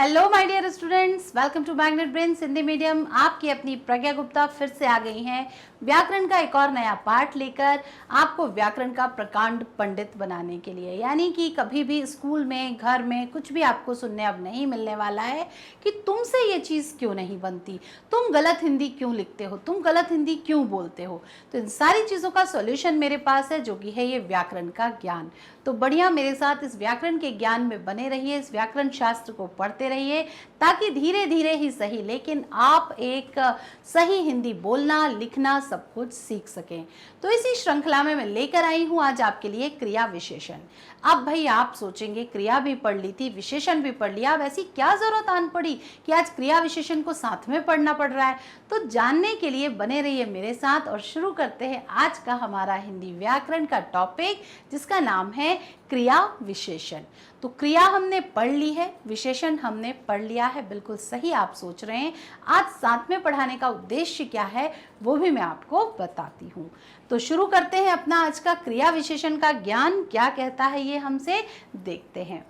Hello my dear students, welcome to Magnet Brains Hindi medium. आपकी अपनी प्रज्ञा गुप्ता फिर से आ गई हैं व्याकरण का एक और नया पार्ट लेकर, आपको व्याकरण का प्रकांड पंडित बनाने के लिए। यानी कि कभी भी स्कूल में, घर में कुछ भी आपको सुनने अब नहीं मिलने वाला है कि तुमसे ये चीज़ क्यों नहीं बनती, तुम गलत हिंदी क्यों लिखते हो, तुम गलत हिंदी क्यों बोलते हो। तो इन सारी चीज़ों का सॉल्यूशन मेरे पास है, जो कि है ये व्याकरण का ज्ञान। तो बढ़िया मेरे साथ इस व्याकरण के ज्ञान में बने रहिए, इस व्याकरण शास्त्र को पढ़ते रहिए, ताकि धीरे धीरे ही सही लेकिन आप एक सही हिंदी बोलना, लिखना सब कुछ सीख सकें। तो इसी श्रृंखला में मैं लेकर आई हूं आज आपके लिए क्रिया विशेषण। अब भाई आप सोचेंगे क्रिया भी पढ़ ली थी, विशेषण भी पढ़ लिया, अब ऐसी क्या जरूरत आन पड़ी कि आज क्रिया विशेषण को साथ में पढ़ना पड़ रहा है। तो जानने के लिए बने रहिए मेरे साथ और शुरू करते हैं आज का हमारा हिंदी व्याकरण का टॉपिक, जिसका नाम है क्रिया विशेषण। तो क्रिया हमने पढ़ ली है, विशेषण हमने पढ़ लिया है, बिल्कुल सही आप सोच रहे हैं। आज साथ में पढ़ाने का उद्देश्य क्या है वो भी मैं आपको बताती हूँ। तो शुरू करते हैं अपना आज का क्रिया विशेषण का ज्ञान क्या कहता है, ये हमसे देखते हैं।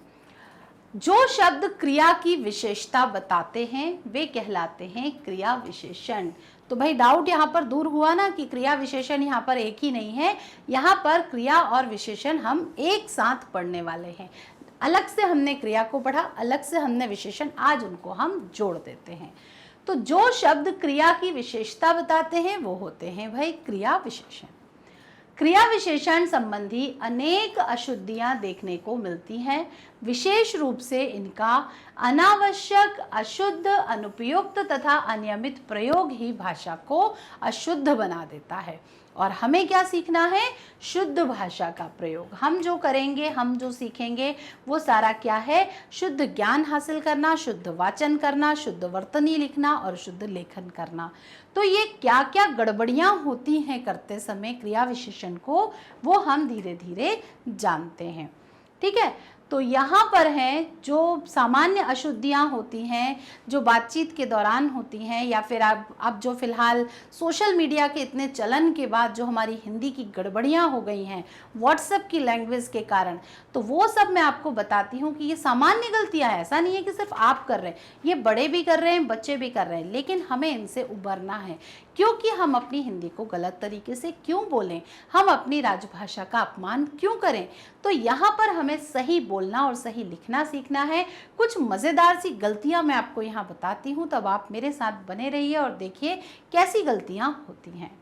जो शब्द क्रिया की विशेषता बताते हैं वे कहलाते हैं क्रिया विशेषण। तो भाई डाउट यहाँ पर दूर हुआ ना कि क्रिया विशेषण यहाँ पर एक ही नहीं है, यहाँ पर क्रिया और विशेषण हम एक साथ पढ़ने वाले हैं। अलग से हमने क्रिया को पढ़ा, अलग से हमने विशेषण, आज उनको हम जोड़ देते हैं। तो जो शब्द क्रिया की विशेषता बताते हैं वो होते हैं भाई क्रिया विशेषण। क्रिया विशेषण संबंधी अनेक अशुद्धियां देखने को मिलती हैं। विशेष रूप से इनका अनावश्यक, अशुद्ध, अनुपयुक्त तथा अनियमित प्रयोग ही भाषा को अशुद्ध बना देता है। और हमें क्या सीखना है? शुद्ध भाषा का प्रयोग। हम जो करेंगे, हम जो सीखेंगे वो सारा क्या है? शुद्ध ज्ञान हासिल करना, शुद्ध वाचन करना, शुद्ध वर्तनी लिखना और शुद्ध लेखन करना। तो ये क्या क्या गड़बड़ियां होती हैं करते समय क्रिया विशेषण को, वो हम धीरे धीरे जानते हैं। ठीक है, तो यहाँ पर हैं जो सामान्य अशुद्धियाँ होती हैं, जो बातचीत के दौरान होती हैं, या फिर अब जो फिलहाल सोशल मीडिया के इतने चलन के बाद जो हमारी हिंदी की गड़बड़ियाँ हो गई हैं व्हाट्सएप की लैंग्वेज के कारण, तो वो सब मैं आपको बताती हूँ कि ये सामान्य गलतियाँ हैं। ऐसा नहीं है कि सिर्फ आप कर रहे हैं, ये बड़े भी कर रहे हैं, बच्चे भी कर रहे हैं, लेकिन हमें इनसे उबरना है। क्योंकि हम अपनी हिंदी को गलत तरीके से क्यों बोलें, हम अपनी राजभाषा का अपमान क्यों करें। तो यहाँ पर हमें सही बोलना और सही लिखना सीखना है। कुछ मज़ेदार सी गलतियाँ मैं आपको यहाँ बताती हूँ, तब आप मेरे साथ बने रहिए और देखिए कैसी गलतियाँ होती हैं।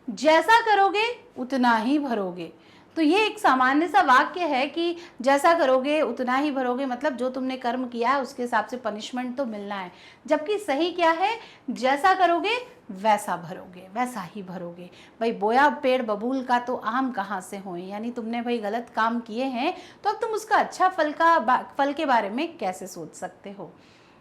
जैसा करोगे उतना ही भरोगे। तो ये एक सामान्य सा वाक्य है कि जैसा करोगे उतना ही भरोगे, मतलब जो तुमने कर्म किया है उसके हिसाब से पनिशमेंट तो मिलना है। जबकि सही क्या है? जैसा करोगे वैसा भरोगे, वैसा ही भरोगे। भाई बोया पेड़ बबूल का तो आम कहाँ से होए, यानी तुमने भाई गलत काम किए हैं तो अब तुम उसका अच्छा फल के बारे में कैसे सोच सकते हो।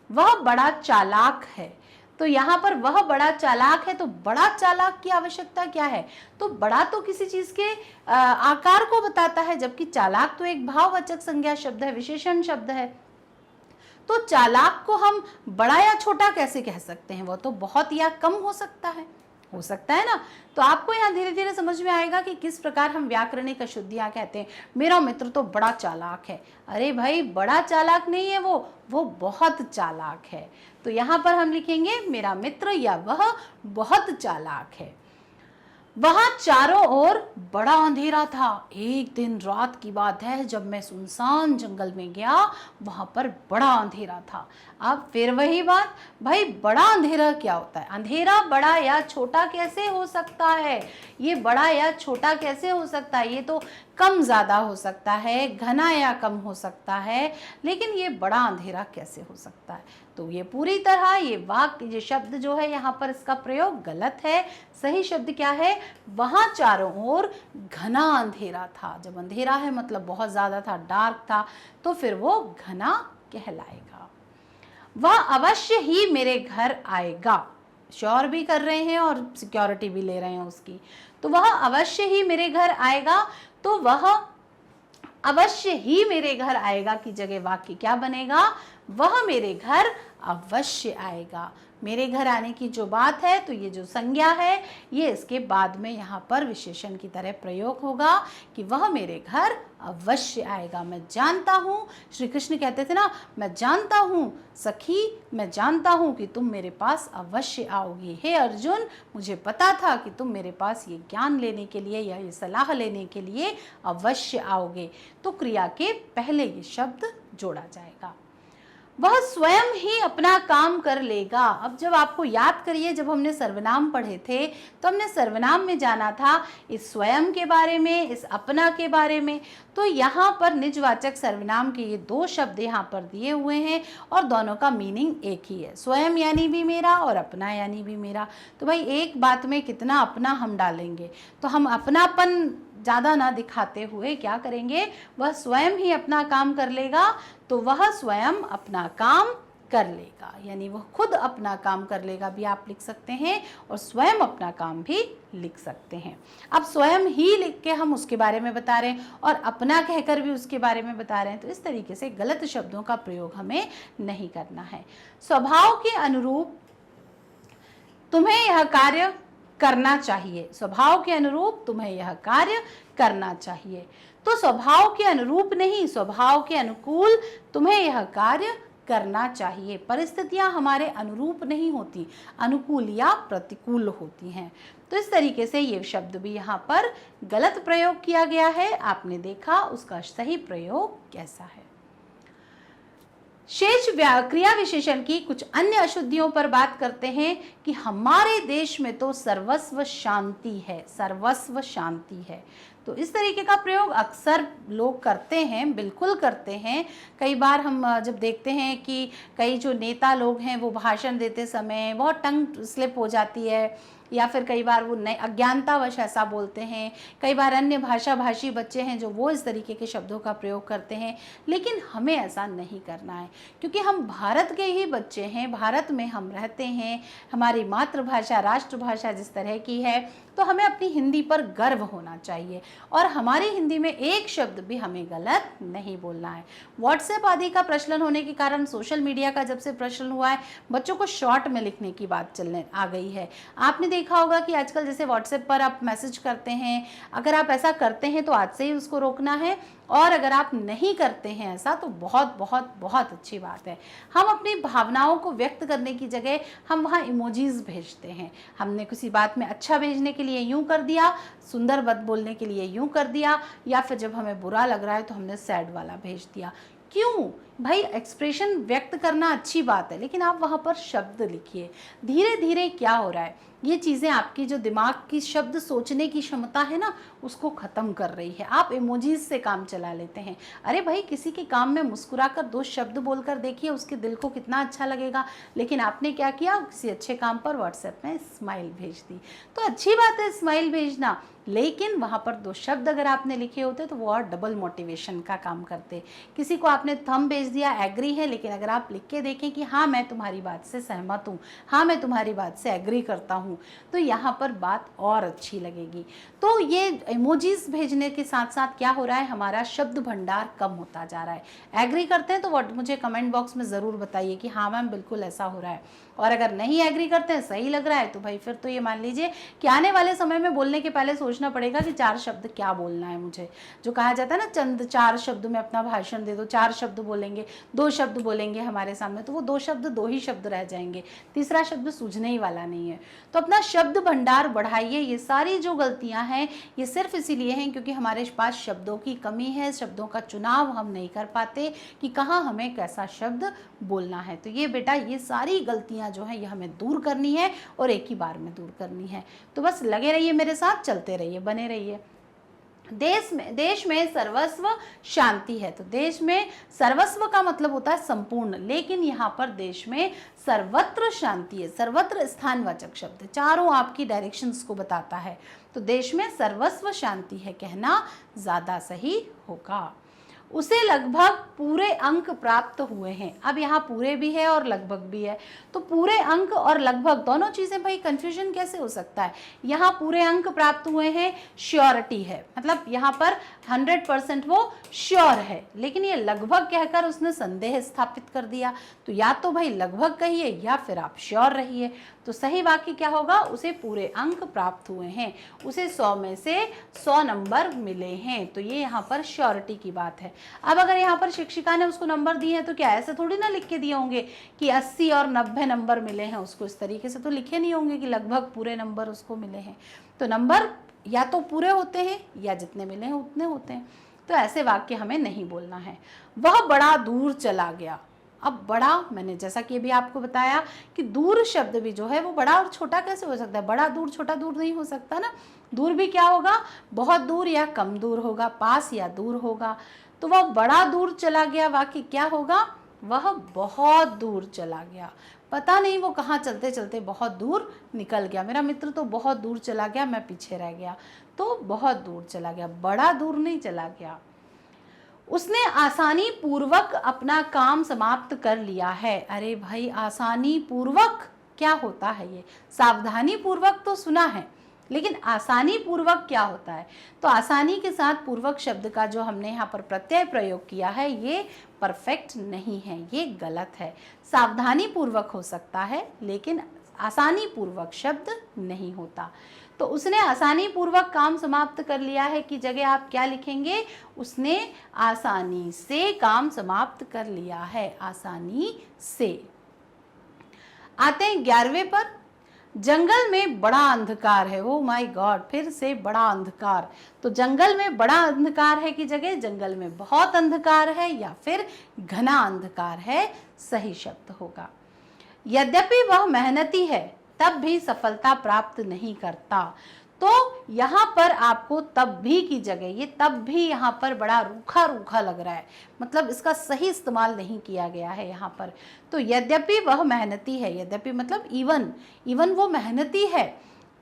वह बड़ा चालाक है। तो यहाँ पर वह बड़ा चालाक है, तो बड़ा चालाक की आवश्यकता क्या है? तो बड़ा तो किसी चीज के आकार को बताता है, जबकि चालाक तो एक भाववाचक संज्ञा शब्द है, विशेषण शब्द है। तो चालाक को हम बड़ा या छोटा कैसे कह सकते हैं? वो तो बहुत या कम हो सकता है ना। तो आपको यहाँ धीरे धीरे समझ में आएगा कि किस प्रकार हम व्याकरणिक अशुद्धियां कहते हैं। मेरा मित्र तो बड़ा चालाक है। अरे भाई, बड़ा चालाक नहीं है वो बहुत चालाक है। तो यहाँ पर हम लिखेंगे मेरा मित्र या वह बहुत चालाक है। वहां चारों ओर बड़ा अंधेरा था। एक दिन रात की बात है, जब मैं सुनसान जंगल में गया, वहां पर बड़ा अंधेरा था। अब फिर वही बात, भाई बड़ा अंधेरा क्या होता है? अंधेरा बड़ा या छोटा कैसे हो सकता है? ये बड़ा या छोटा कैसे हो सकता है? ये तो कम ज़्यादा हो सकता है, घना या कम हो सकता है, लेकिन ये बड़ा अंधेरा कैसे हो सकता है? तो ये पूरी तरह ये वाक्य, ये शब्द जो है यहाँ पर इसका प्रयोग गलत है। सही शब्द क्या है? वहाँ चारों ओर घना अंधेरा था। जब अंधेरा है मतलब बहुत ज़्यादा था, डार्क था, तो फिर वो घना कहलाएगा। वह अवश्य ही मेरे घर आएगा। श्योर भी कर रहे हैं और सिक्योरिटी भी ले रहे हैं उसकी। तो वह अवश्य ही मेरे घर आएगा, तो वह अवश्य ही मेरे घर आएगा की जगह वाक्य क्या बनेगा? वह मेरे घर अवश्य आएगा। मेरे घर आने की जो बात है, तो ये जो संज्ञा है ये इसके बाद में यहाँ पर विशेषण की तरह प्रयोग होगा कि वह मेरे घर अवश्य आएगा। मैं जानता हूँ, श्री कृष्ण कहते थे ना, मैं जानता हूँ सखी, मैं जानता हूँ कि तुम मेरे पास अवश्य आओगी। हे अर्जुन, मुझे पता था कि तुम मेरे पास ये ज्ञान लेने के लिए या ये सलाह लेने के लिए अवश्य आओगे। तो क्रिया के पहले ये शब्द जोड़ा जाएगा। वह स्वयं ही अपना काम कर लेगा। अब जब आपको याद करिए, जब हमने सर्वनाम पढ़े थे तो हमने सर्वनाम में जाना था इस स्वयं के बारे में, इस अपना के बारे में। तो यहाँ पर निजवाचक सर्वनाम के ये दो शब्द यहाँ पर दिए हुए हैं और दोनों का मीनिंग एक ही है। स्वयं यानी भी मेरा और अपना यानी भी मेरा। तो भाई एक बात में कितना अपना हम डालेंगे, तो हम अपनापन ज़्यादा ना दिखाते हुए क्या करेंगे, वह स्वयं ही अपना काम कर लेगा। तो वह स्वयं अपना काम कर लेगा, यानी वह खुद अपना काम कर लेगा भी आप लिख सकते हैं और स्वयं अपना काम भी लिख सकते हैं। अब स्वयं ही लिख के हम उसके बारे में बता रहे हैं और अपना कहकर भी उसके बारे में बता रहे हैं, तो इस तरीके से गलत शब्दों का प्रयोग हमें नहीं करना है। स्वभाव के अनुरूप तुम्हें यह कार्य करना चाहिए। स्वभाव के अनुरूप तुम्हें यह कार्य करना चाहिए। तो स्वभाव के अनुरूप नहीं, स्वभाव के अनुकूल तुम्हें यह कार्य करना चाहिए। परिस्थितियां हमारे अनुरूप नहीं होती, अनुकूल या प्रतिकूल होती हैं। तो इस तरीके से ये शब्द भी यहाँ पर गलत प्रयोग किया गया है। आपने देखा उसका सही प्रयोग कैसा है। शेष क्रिया विशेषण की कुछ अन्य अशुद्धियों पर बात करते हैं कि हमारे देश में तो सर्वस्व शांति है, सर्वस्व शांति है। तो इस तरीके का प्रयोग अक्सर लोग करते हैं, बिल्कुल करते हैं। कई बार हम जब देखते हैं कि कई जो नेता लोग हैं वो भाषण देते समय बहुत टंग स्लिप हो जाती है, या फिर कई बार वो नए अज्ञानतावश ऐसा बोलते हैं। कई बार अन्य भाषा भाषी बच्चे हैं जो वो इस तरीके के शब्दों का प्रयोग करते हैं, लेकिन हमें ऐसा नहीं करना है, क्योंकि हम भारत के ही बच्चे हैं, भारत में हम रहते हैं, हमारी मातृभाषा राष्ट्रभाषा जिस तरह की है, तो हमें अपनी हिंदी पर गर्व होना चाहिए और हमारी हिंदी में एक शब्द भी हमें गलत नहीं बोलना है। व्हाट्सएप आदि का प्रचलन होने के कारण, सोशल मीडिया का जब से प्रचलन हुआ है, बच्चों को शॉर्ट में लिखने की बात चलने आ गई है। आपने देखा होगा कि आजकल जैसे व्हाट्सएप पर आप मैसेज करते हैं, अगर आप ऐसा करते हैं तो आज से ही उसको रोकना है, और अगर आप नहीं करते हैं ऐसा तो बहुत बहुत बहुत अच्छी बात है। हम अपनी भावनाओं को व्यक्त करने की जगह हम वहाँ इमोजीज भेजते हैं। हमने किसी बात में अच्छा भेजने के लिए यूं कर दिया, सुंदर बात बोलने के लिए यूं कर दिया, या फिर जब हमें बुरा लग रहा है तो हमने सैड वाला भेज दिया। क्यों भाई, एक्सप्रेशन व्यक्त करना अच्छी बात है, लेकिन आप वहाँ पर शब्द लिखिए। धीरे धीरे क्या हो रहा है, ये चीज़ें आपकी जो दिमाग की शब्द सोचने की क्षमता है ना, उसको ख़त्म कर रही है। आप इमोजीज से काम चला लेते हैं। अरे भाई, किसी के काम में मुस्कुराकर दो शब्द बोलकर देखिए, उसके दिल को कितना अच्छा लगेगा। लेकिन आपने क्या किया, किसी अच्छे काम पर व्हाट्सएप में स्माइल भेज दी। तो अच्छी बात है स्माइल भेजना, लेकिन वहाँ पर दो शब्द अगर आपने लिखे होते तो वो और डबल मोटिवेशन का काम करते। किसी को आपने थंब भेज दिया, एग्री है, लेकिन अगर आप लिख के देखें कि हाँ मैं तुम्हारी बात से सहमत हूँ, हाँ मैं तुम्हारी बात से एग्री करता हूँ, तो यहाँ पर बात और अच्छी लगेगी। तो ये इमोजीज भेजने के साथ साथ क्या हो रहा है, हमारा शब्द भंडार कम होता जा रहा है। एग्री करते हैं तो मुझे कमेंट बॉक्स में ज़रूर बताइए कि हाँ मैम बिल्कुल ऐसा हो रहा है, और अगर नहीं एग्री करते हैं, सही लग रहा है, तो भाई फिर तो ये मान लीजिए कि आने वाले समय में बोलने के पहले सोचना पड़ेगा कि 4 शब्द क्या बोलना है मुझे। जो कहा जाता है ना, चंद 4 शब्द में अपना भाषण दे दो, 4 शब्द बोलेंगे, 2 शब्द बोलेंगे हमारे सामने, तो वो 2 शब्द 2 ही शब्द रह जाएंगे, तीसरा शब्द सूझने ही वाला नहीं है। तो अपना शब्द भंडार बढ़ाइए। ये सारी जो गलतियां हैं ये सिर्फ इसीलिए हैं क्योंकि हमारे पास शब्दों की कमी है, शब्दों का चुनाव हम नहीं कर पाते कि कहाँ हमें कैसा शब्द बोलना है। तो ये बेटा, ये सारी गलतियां जो है ये हमें दूर करनी है और एक ही बार में दूर करनी है। तो बस लगे रहिए मेरे साथ, चलते रहिए, बने रहिए। देश में सर्वस्व शांति है। तो देश में सर्वस्व का मतलब होता है संपूर्ण, लेकिन यहाँ पर देश में सर्वत्र शांति है। सर्वत्र स्थानवाचक शब्द, चारों आपकी डायरेक्शंस को बताता है। तो देश में सर्वस्व शांति है कहना ज्यादा सही होगा। उसे लगभग पूरे अंक प्राप्त हुए हैं। अब यहाँ पूरे भी है और लगभग भी है, तो पूरे अंक और लगभग दोनों चीजें, भाई कंफ्यूजन कैसे हो सकता है। यहाँ पूरे अंक प्राप्त हुए हैं, श्योरिटी है, मतलब यहाँ पर 100% वो श्योर है, लेकिन ये लगभग कहकर उसने संदेह स्थापित कर दिया। तो या तो भाई लगभग कहिए या फिर आप श्योर रहिए। तो सही वाक्य क्या होगा, उसे पूरे अंक प्राप्त हुए हैं, उसे 100 में से 100 नंबर मिले हैं। तो ये यहाँ पर श्योरिटी की बात है। अब अगर यहाँ पर शिक्षिका ने उसको नंबर दिए हैं तो क्या ऐसे थोड़ी ना लिख के दिए होंगे कि 80 और 90 नंबर मिले हैं उसको, इस तरीके से तो लिखे नहीं होंगे कि लगभग पूरे नंबर उसको मिले हैं। तो नंबर या तो पूरे होते हैं या जितने मिले हैं उतने होते हैं। तो ऐसे वाक्य हमें नहीं बोलना है। वह बड़ा दूर चला गया। अब बड़ा, मैंने जैसा कि अभी आपको बताया कि दूर शब्द भी जो है वो बड़ा और छोटा कैसे हो सकता है, बड़ा दूर छोटा दूर नहीं हो सकता ना। दूर भी क्या होगा, बहुत दूर या कम दूर होगा, पास या दूर होगा। तो वह बड़ा दूर चला गया, वाक्य क्या होगा, वह बहुत दूर चला गया। पता नहीं वो कहाँ चलते चलते बहुत दूर निकल गया, मेरा मित्र तो बहुत दूर चला गया, मैं पीछे रह गया। तो बहुत दूर चला गया, बड़ा दूर नहीं चला गया। उसने आसानी पूर्वक अपना काम समाप्त कर लिया है। अरे भाई, आसानी पूर्वक क्या होता है, ये सावधानी पूर्वक तो सुना है, लेकिन आसानी पूर्वक क्या होता है। तो आसानी के साथ पूर्वक शब्द का जो हमने यहाँ पर प्रत्यय प्रयोग किया है ये परफेक्ट नहीं है, ये गलत है। सावधानी पूर्वक हो सकता है लेकिन आसानी पूर्वक शब्द नहीं होता। तो उसने आसानी पूर्वक काम समाप्त कर लिया है की जगह आप क्या लिखेंगे, उसने आसानी से काम समाप्त कर लिया है, आसानी से। आते हैं 11वें पर। जंगल में बड़ा अंधकार है। ओ माय गॉड, फिर से बड़ा अंधकार। तो जंगल में बड़ा अंधकार है की जगह जंगल में बहुत अंधकार है या फिर घना अंधकार है, सही शब्द होगा। यद्यपि वह मेहनती है तब भी सफलता प्राप्त नहीं करता। तो यहाँ पर आपको तब भी की जगह, ये तब भी यहाँ पर बड़ा रूखा रूखा लग रहा है, मतलब इसका सही इस्तेमाल नहीं किया गया है यहाँ पर। तो यद्यपि वह मेहनती है, यद्यपि मतलब इवन वो मेहनती है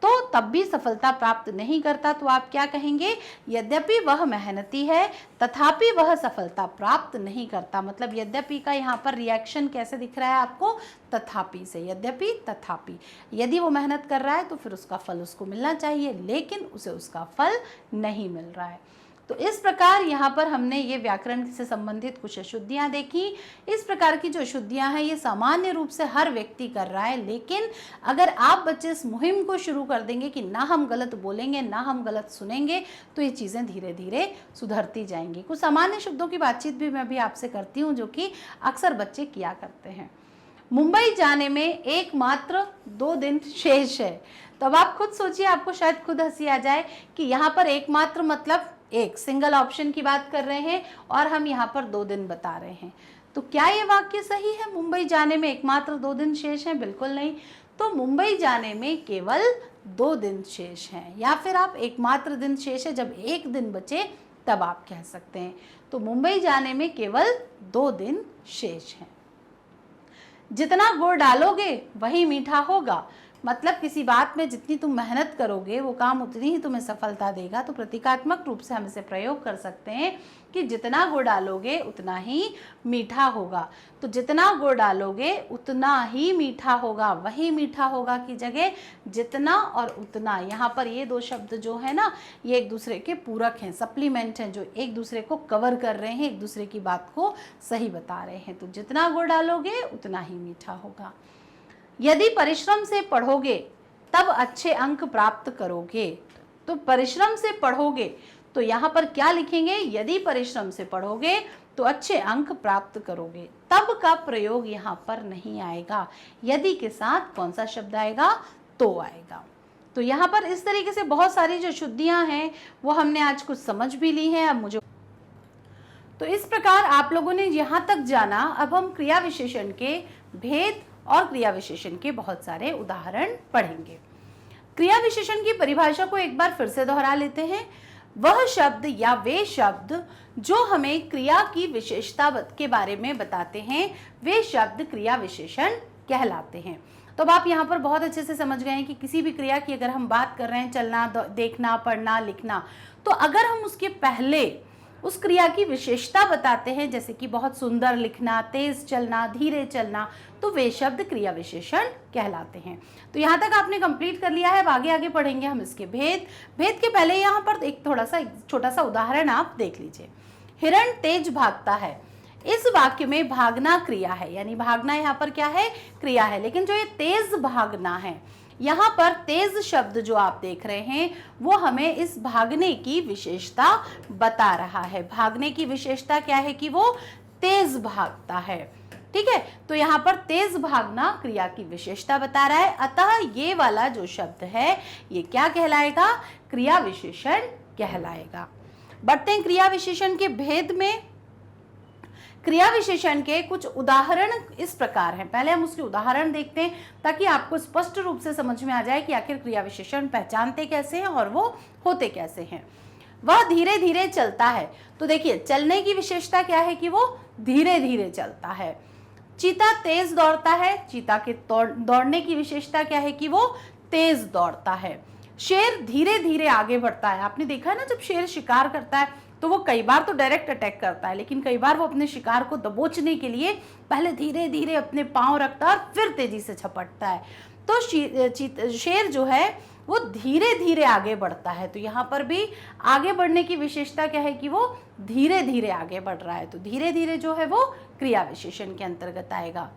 तो तब भी सफलता प्राप्त नहीं करता। तो आप क्या कहेंगे, यद्यपि वह मेहनती है तथापि वह सफलता प्राप्त नहीं करता। मतलब यद्यपि का यहाँ पर रिएक्शन कैसे दिख रहा है आपको, तथापि से। यद्यपि तथापि, यदि वो मेहनत कर रहा है तो फिर उसका फल उसको मिलना चाहिए, लेकिन उसे उसका फल नहीं मिल रहा है। तो इस प्रकार यहाँ पर हमने ये व्याकरण से संबंधित कुछ अशुद्धियाँ देखी। इस प्रकार की जो अशुद्धियाँ हैं ये सामान्य रूप से हर व्यक्ति कर रहा है, लेकिन अगर आप बच्चे इस मुहिम को शुरू कर देंगे कि ना हम गलत बोलेंगे ना हम गलत सुनेंगे, तो ये चीज़ें धीरे धीरे सुधरती जाएंगी। कुछ सामान्य शब्दों की बातचीत भी मैं भी आपसे करती हूँ जो कि अक्सर बच्चे किया करते हैं। मुंबई जाने में एकमात्र 2 दिन शेष है। तो अब आप खुद सोचिए, आपको शायद खुद हंसी आ जाए कि यहाँ पर एकमात्र मतलब एक सिंगल ऑप्शन की बात कर रहे हैं और हम यहाँ पर 2 दिन बता रहे हैं। तो क्या ये वाक्य सही है, मुंबई जाने में एकमात्र 2 दिन शेष हैं? बिल्कुल नहीं। तो मुंबई जाने में केवल 2 दिन शेष हैं, या फिर आप एकमात्र दिन शेष है, जब 1 दिन बचे तब आप कह सकते हैं। तो मुंबई जाने में केवल 2 दिन शेष हैं। जितना गुड़ डालोगे वही मीठा होगा। मतलब किसी बात में जितनी तुम मेहनत करोगे वो काम उतनी ही तुम्हें सफलता देगा। तो प्रतीकात्मक रूप से हम इसे प्रयोग कर सकते हैं कि जितना गुड़ डालोगे उतना ही मीठा होगा। तो जितना गुड़ डालोगे उतना ही मीठा होगा, वही मीठा होगा की जगह जितना और उतना। यहाँ पर ये 2 शब्द जो है ना, ये एक दूसरे के पूरक हैं, सप्लीमेंट हैं, जो एक दूसरे को कवर कर रहे हैं, एक दूसरे की बात को सही बता रहे हैं। तो जितना गुड़ डालोगे उतना ही मीठा होगा। यदि परिश्रम से पढ़ोगे तब अच्छे अंक प्राप्त करोगे। तो परिश्रम से पढ़ोगे, तो यहाँ पर क्या लिखेंगे, यदि परिश्रम से पढ़ोगे तो अच्छे अंक प्राप्त करोगे। तब का प्रयोग यहाँ पर नहीं आएगा। यदि के साथ कौन सा शब्द आएगा, तो आएगा। तो यहाँ पर इस तरीके से बहुत सारी जो शुद्धियाँ हैं वो हमने आज कुछ समझ भी ली हैं। अब मुझे तो इस प्रकार आप लोगों ने यहाँ तक जाना। अब हम क्रिया विशेषण के भेद और क्रिया विशेषण के बहुत सारे उदाहरण पढ़ेंगे। क्रिया विशेषण की परिभाषा को एक बार फिर से दोहरा लेते हैं। वह शब्द या वे शब्द जो हमें क्रिया की विशेषता के बारे में बताते हैं वे शब्द क्रिया विशेषण कहलाते हैं। तो अब आप यहाँ पर बहुत अच्छे से समझ गए हैं कि किसी भी क्रिया की अगर हम बात कर रहे हैं, चलना, देखना, पढ़ना, लिखना, तो अगर हम उसके पहले उस क्रिया की विशेषता बताते हैं, जैसे कि बहुत सुंदर लिखना, तेज चलना, धीरे चलना, तो वे शब्द क्रिया विशेषण कहलाते हैं। तो यहाँ तक आपने कंप्लीट कर लिया है। अब आगे पढ़ेंगे हम इसके भेद। भेद के पहले यहाँ पर एक छोटा सा उदाहरण आप देख लीजिए। हिरण तेज भागता है। इस वाक्य में भागना क्रिया है, यानी भागना यहाँ पर क्या है, क्रिया है, लेकिन जो ये तेज भागना है, यहाँ पर तेज शब्द जो आप देख रहे हैं वो हमें इस भागने की विशेषता बता रहा है। भागने की विशेषता क्या है कि वो तेज भागता है। ठीक है, तो यहाँ पर तेज भागना क्रिया की विशेषता बता रहा है, अतः ये वाला जो शब्द है ये क्या कहलाएगा, क्रिया विशेषण कहलाएगा। बढ़ते हैं क्रिया विशेषण के भेद में। क्रिया विशेषण के कुछ उदाहरण इस प्रकार हैं। पहले हम उसके उदाहरण देखते हैं ताकि आपको स्पष्ट रूप से समझ में आ जाए कि आखिर क्रिया विशेषण पहचानते कैसे हैं और वो होते कैसे हैं। वह धीरे धीरे चलता है, तो देखिए चलने की विशेषता क्या है कि वो धीरे धीरे चलता है। चीता तेज दौड़ता है, चीता के दौड़ने की विशेषता क्या है कि वो तेज दौड़ता है। शेर धीरे धीरे आगे बढ़ता है। आपने देखा है ना, जब शेर शिकार करता है तो वो कई बार तो डायरेक्ट अटैक करता है, लेकिन कई बार वो अपने शिकार को दबोचने के लिए पहले धीरे धीरे अपने पांव रखता है और फिर तेजी से झपटता है। तो शेर जो है वो धीरे धीरे आगे बढ़ता है। तो यहाँ पर भी आगे बढ़ने की विशेषता क्या है कि वो धीरे धीरे आगे बढ़ रहा है। तो धीरे धीरे जो है वो क्रिया विशेषण के अंतर्गत आएगा।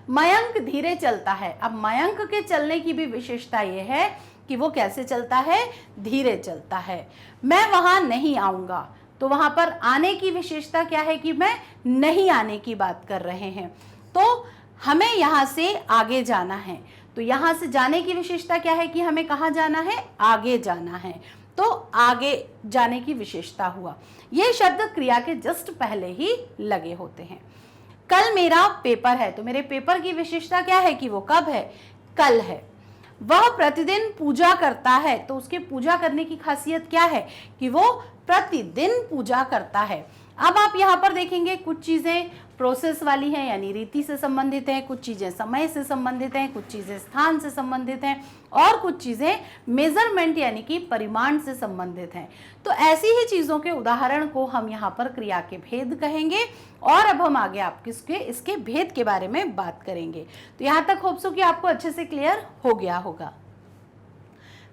मयंक धीरे चलता है। अब मयंक के चलने की भी विशेषता ये है कि वो कैसे चलता है, धीरे चलता है। मैं वहां नहीं आऊंगा, तो वहां पर आने की विशेषता क्या है कि मैं नहीं आने की बात कर रहे हैं। तो हमें यहां से आगे जाना है, तो यहां से जाने की विशेषता क्या है कि हमें कहां जाना है, आगे जाना है। तो आगे जाने की विशेषता हुआ। ये शब्द क्रिया के जस्ट पहले ही लगे होते हैं। कल मेरा पेपर है, तो मेरे पेपर की विशेषता क्या है कि वो कब है, कल है। वह प्रतिदिन पूजा करता है, तो उसके पूजा करने की खासियत क्या है कि वो प्रतिदिन पूजा करता है। अब आप यहाँ पर देखेंगे कुछ चीजें प्रोसेस वाली हैं, यानी रीति से संबंधित हैं, कुछ चीजें समय से संबंधित हैं, कुछ चीजें स्थान से संबंधित हैं और कुछ चीजें मेजरमेंट यानी कि परिमाण से संबंधित हैं। तो ऐसी ही चीजों के उदाहरण को हम यहाँ पर क्रिया के भेद कहेंगे और अब हम आगे आपके इसके भेद के बारे में बात करेंगे। तो यहाँ तक होप सो कि आपको अच्छे से क्लियर हो गया होगा।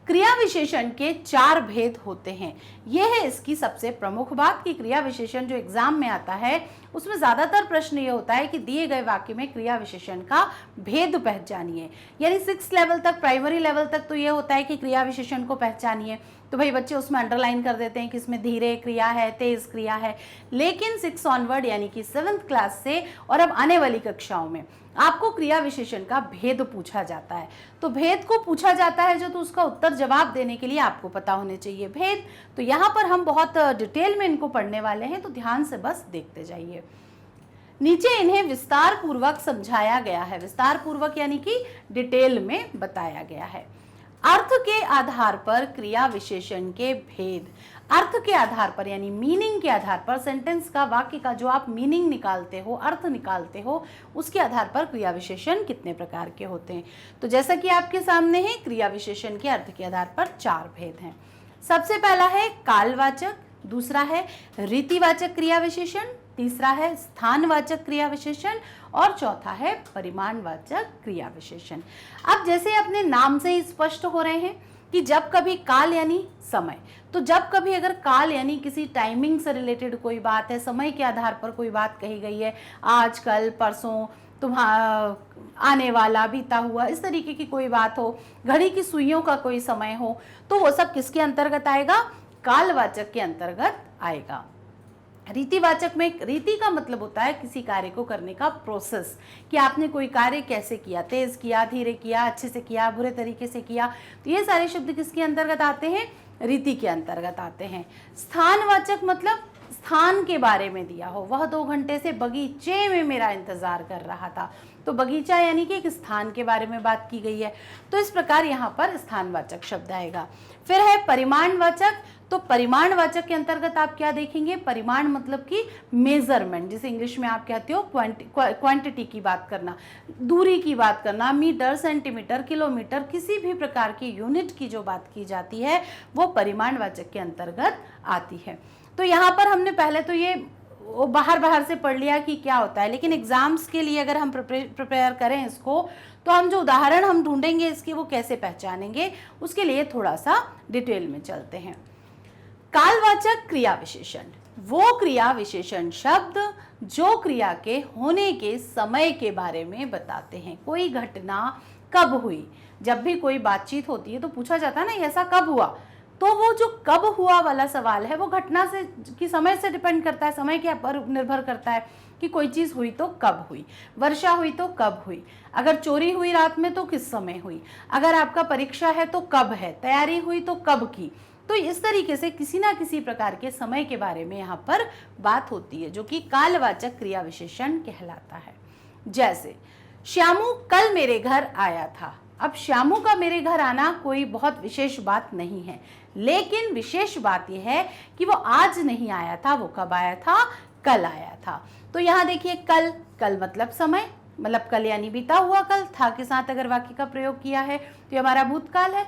क्रिया विशेषण के 4 भेद होते हैं। यह है इसकी सबसे प्रमुख बात कि क्रिया विशेषण जो एग्जाम में आता है उसमें ज्यादातर प्रश्न ये होता है कि दिए गए वाक्य में क्रिया विशेषण का भेद पहचानिए। यानी 6 लेवल तक, प्राइमरी लेवल तक तो ये होता है कि क्रिया विशेषण को पहचानिए, तो भाई बच्चे उसमें अंडरलाइन कर देते हैं कि इसमें धीरे क्रिया है, तेज क्रिया है। लेकिन 6 ऑनवर्ड यानी कि 7th क्लास से और अब आने वाली कक्षाओं में आपको क्रिया विशेषण का भेद पूछा जाता है। तो भेद को पूछा जाता है जो, तो उसका उत्तर जवाब देने के लिए आपको पता होने चाहिए भेद। तो यहाँ पर हम बहुत डिटेल में इनको पढ़ने वाले हैं, तो ध्यान से बस देखते जाइए। नीचे इन्हें विस्तार पूर्वक समझाया गया है। विस्तार पूर्वक यानी कि डिटेल में बताया गया है। अर्थ के आधार पर क्रिया विशेषण के भेद। अर्थ के आधार पर यानी मीनिंग के आधार पर, सेंटेंस का, वाक्य का जो आप मीनिंग निकालते हो, अर्थ निकालते हो, उसके आधार पर क्रिया विशेषण कितने प्रकार के होते हैं। तो जैसा कि आपके सामने है, क्रिया विशेषण के अर्थ के आधार पर 4 भेद हैं। सबसे पहला है कालवाचक, दूसरा है रीतिवाचक क्रिया विशेषण, तीसरा है स्थानवाचक क्रिया विशेषण और चौथा है परिमाणवाचक क्रिया विशेषण। अब जैसे अपने नाम से ही स्पष्ट हो रहे हैं कि जब कभी काल यानी समय, तो जब कभी अगर काल यानी किसी टाइमिंग से रिलेटेड कोई बात है, समय के आधार पर कोई बात कही गई है, आज, कल, परसों, तुम्हारा आने वाला, बीता हुआ, इस तरीके की कोई बात हो, घड़ी की सुइयों का कोई समय हो, तो वो सब किसके अंतर्गत आएगा, कालवाचक के अंतर्गत आएगा। रीतिवाचक में, रीति का मतलब होता है किसी कार्य को करने का प्रोसेस, कि आपने कोई कार्य कैसे किया, तेज किया, धीरे किया, अच्छे से किया, बुरे तरीके से किया, तो ये सारे शब्द किसके अंतर्गत आते हैं, रीति के अंतर्गत आते हैं। स्थानवाचक मतलब स्थान के बारे में दिया हो, वह 2 घंटे से बगीचे में मेरा इंतजार कर रहा था, तो बगीचा यानी कि एक स्थान के बारे में बात की गई है, तो इस प्रकार यहाँ पर स्थानवाचक शब्द आएगा। फिर है परिमाणवाचक, तो परिमाणवाचक के अंतर्गत आप क्या देखेंगे, परिमाण मतलब कि मेजरमेंट, जिसे इंग्लिश में आप कहते हो क्वांटिटी की बात करना, दूरी की बात करना, मीटर, सेंटीमीटर, किलोमीटर, किसी भी प्रकार की यूनिट की जो बात की जाती है वो परिमाणवाचक के अंतर्गत आती है। तो यहाँ पर हमने पहले तो ये बाहर से पढ़ लिया कि क्या होता है, लेकिन एग्जाम्स के लिए अगर हम प्रिपेयर करें इसको, तो हम जो उदाहरण हम ढूंढेंगे इसके वो कैसे पहचानेंगे, उसके लिए थोड़ा सा डिटेल में चलते हैं। कालवाचक क्रिया विशेषण वो क्रिया विशेषण शब्द जो क्रिया के होने के समय के बारे में बताते हैं। कोई घटना कब हुई, जब भी कोई बातचीत होती है तो पूछा जाता है ना ऐसा कब हुआ, तो वो जो कब हुआ वाला सवाल है वो घटना से कि समय से डिपेंड करता है, समय के ऊपर निर्भर करता है कि कोई चीज़ हुई तो कब हुई, वर्षा हुई तो कब हुई, अगर चोरी हुई रात में तो किस समय हुई, अगर आपका परीक्षा है तो कब है, तैयारी हुई तो कब की। तो इस तरीके से किसी ना किसी प्रकार के समय के बारे में यहाँ पर बात होती है, जो कि कालवाचक क्रिया विशेषण कहलाता है। जैसे श्यामू कल मेरे घर आया था। अब श्यामू का मेरे घर आना कोई बहुत विशेष बात नहीं है, लेकिन विशेष बात यह है कि वो आज नहीं आया था, वो कब आया था, कल आया था। तो यहाँ देखिए कल, कल मतलब समय, मतलब कल यानी बीता हुआ कल, था के साथ अगर वाक्य का प्रयोग किया है तो ये हमारा भूतकाल है,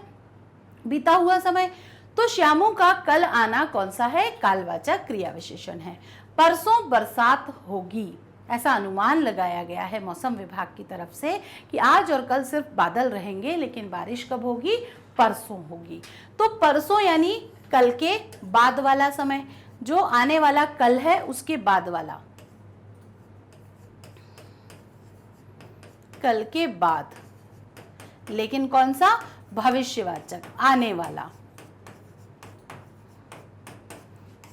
बीता हुआ समय। तो श्यामू का कल आना कौन सा है, कालवाचक क्रिया विशेषण है। परसों बरसात होगी, ऐसा अनुमान लगाया गया है मौसम विभाग की तरफ से कि आज और कल सिर्फ बादल रहेंगे, लेकिन बारिश कब होगी, परसों होगी। तो परसों यानी कल के बाद वाला समय, जो आने वाला कल है उसके बाद वाला, कल के बाद, लेकिन कौन सा, भविष्यवाचक, आने वाला।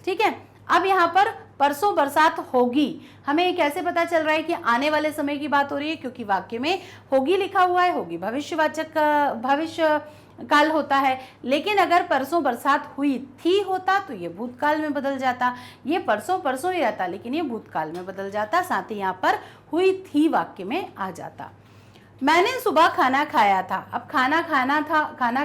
ठीक है। अब यहाँ पर परसों बरसात होगी, हमें कैसे पता चल रहा है कि आने वाले समय की बात हो रही है, क्योंकि वाक्य में होगी लिखा हुआ है, होगी भविष्यवाचक भविष्य काल होता है। लेकिन अगर परसों बरसात हुई थी होता तो ये भूतकाल में बदल जाता, ये परसों ही रहता लेकिन ये भूतकाल में बदल जाता, साथ ही यहाँ पर हुई थी वाक्य में आ जाता। मैंने सुबह खाना खाया था। अब खाना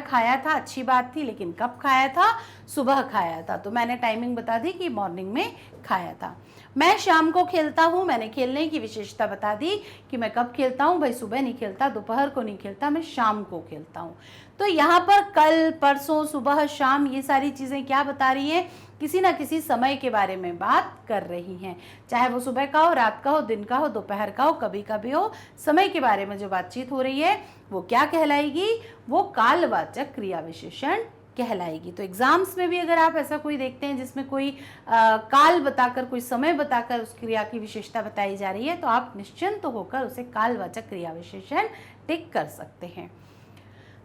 खाया था अच्छी बात थी, लेकिन कब खाया था, सुबह खाया था, तो मैंने टाइमिंग बता दी कि मॉर्निंग में खाया था। मैं शाम को खेलता हूँ, मैंने खेलने की विशेषता बता दी कि मैं कब खेलता हूँ, भाई सुबह नहीं खेलता, दोपहर को नहीं खेलता, मैं शाम को खेलता हूँ। तो यहाँ पर कल, परसों, सुबह, शाम, ये सारी चीज़ें क्या बता रही हैं, किसी ना किसी समय के बारे में बात कर रही हैं, चाहे वो सुबह का हो, रात का हो, दिन का हो, दोपहर का हो, कभी कभी हो, समय के बारे में जो बातचीत हो रही है वो क्या कहलाएगी, वो कालवाचक क्रिया विशेषण कहलाएगी। तो एग्जाम्स में भी अगर आप ऐसा कोई देखते हैं जिसमें कोई काल बताकर, कोई समय बताकर उस क्रिया की विशेषता बताई जा रही है, तो आप निश्चिंत होकर उसे कालवाचक क्रिया विशेषण टिक कर सकते हैं।